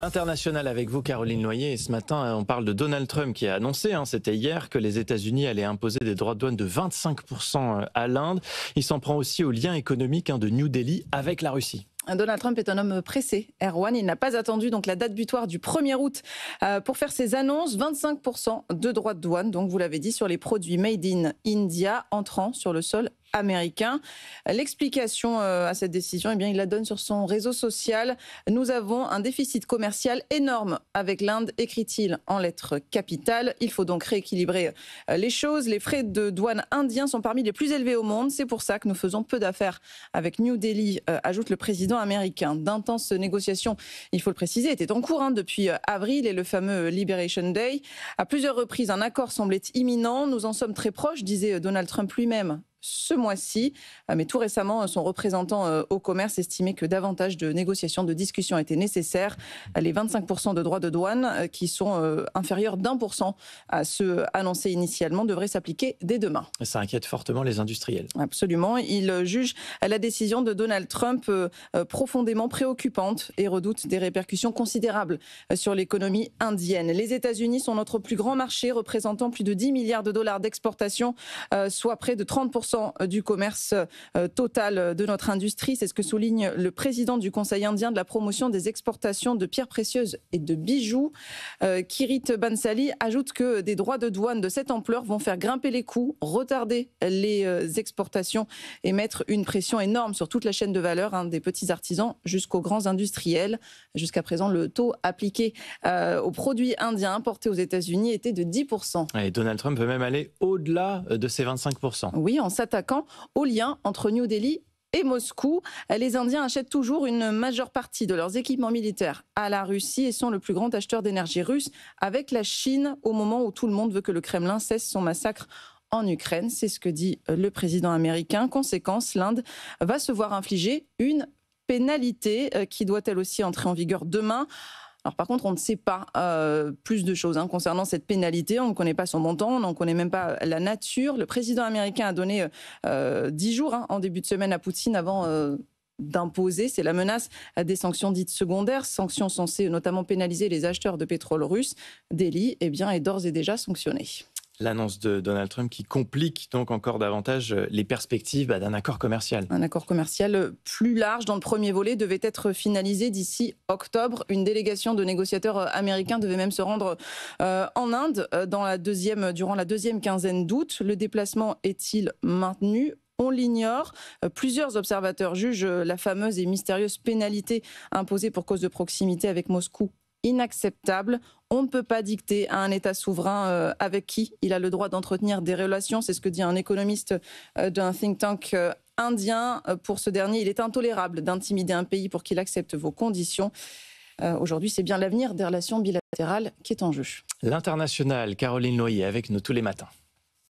International avec vous, Caroline Noyer. Et ce matin, on parle de Donald Trump qui a annoncé, c'était hier, que les États-Unis allaient imposer des droits de douane de 25% à l'Inde. Il s'en prend aussi au lien économique de New Delhi avec la Russie. Donald Trump est un homme pressé, Erwan. Il n'a pas attendu donc la date butoir du 1er août pour faire ses annonces. 25% de droits de douane, donc vous l'avez dit, sur les produits made in India entrant sur le sol américain. L'explication à cette décision, il la donne sur son réseau social. Nous avons un déficit commercial énorme avec l'Inde, écrit-il en lettres capitales. Il faut donc rééquilibrer les choses. Les frais de douane indiens sont parmi les plus élevés au monde. C'est pour ça que nous faisons peu d'affaires avec New Delhi, ajoute le président américain. D'intenses négociations, il faut le préciser, étaient en cours depuis avril et le fameux Liberation Day. À plusieurs reprises, un accord semblait imminent. Nous en sommes très proches, disait Donald Trump lui-même ce mois-ci. Mais tout récemment, son représentant au commerce estimait que davantage de négociations, de discussions étaient nécessaires. Les 25% de droits de douane, qui sont inférieurs d'1% à ceux annoncés initialement, devraient s'appliquer dès demain. Ça inquiète fortement les industriels. Absolument. Il juge la décision de Donald Trump profondément préoccupante et redoute des répercussions considérables sur l'économie indienne. Les États-Unis sont notre plus grand marché, représentant plus de 10 milliards de dollars d'exportation, soit près de 30% du commerce total de notre industrie. C'est ce que souligne le président du Conseil indien de la promotion des exportations de pierres précieuses et de bijoux. Kirit Bansali ajoute que des droits de douane de cette ampleur vont faire grimper les coûts, retarder les exportations et mettre une pression énorme sur toute la chaîne de valeur, des petits artisans jusqu'aux grands industriels. Jusqu'à présent, le taux appliqué aux produits indiens importés aux États-Unis était de 10%. Et Donald Trump veut même aller au-delà de ces 25%. Oui, en s'attaquant au lien entre New Delhi et Moscou. Les Indiens achètent toujours une majeure partie de leurs équipements militaires à la Russie et sont le plus grand acheteur d'énergie russe avec la Chine au moment où tout le monde veut que le Kremlin cesse son massacre en Ukraine. C'est ce que dit le président américain. Conséquence, l'Inde va se voir infliger une pénalité qui doit elle aussi entrer en vigueur demain. Alors par contre, on ne sait pas plus de choses concernant cette pénalité. On ne connaît pas son montant, on n'en connaît même pas la nature. Le président américain a donné 10 jours en début de semaine à Poutine avant d'imposer. C'est la menace des sanctions dites secondaires, sanctions censées notamment pénaliser les acheteurs de pétrole russe. Delhi est d'ores et déjà sanctionné. L'annonce de Donald Trump qui complique donc encore davantage les perspectives d'un accord commercial. Un accord commercial plus large dans le premier volet devait être finalisé d'ici octobre. Une délégation de négociateurs américains devait même se rendre en Inde durant la deuxième quinzaine d'août. Le déplacement est-il maintenu ? On l'ignore. Plusieurs observateurs jugent la fameuse et mystérieuse pénalité imposée pour cause de proximité avec Moscou inacceptable. On ne peut pas dicter à un État souverain avec qui il a le droit d'entretenir des relations. C'est ce que dit un économiste d'un think tank indien. Pour ce dernier, il est intolérable d'intimider un pays pour qu'il accepte vos conditions. Aujourd'hui, c'est bien l'avenir des relations bilatérales qui est en jeu. L'International, Caroline Noyer avec nous tous les matins.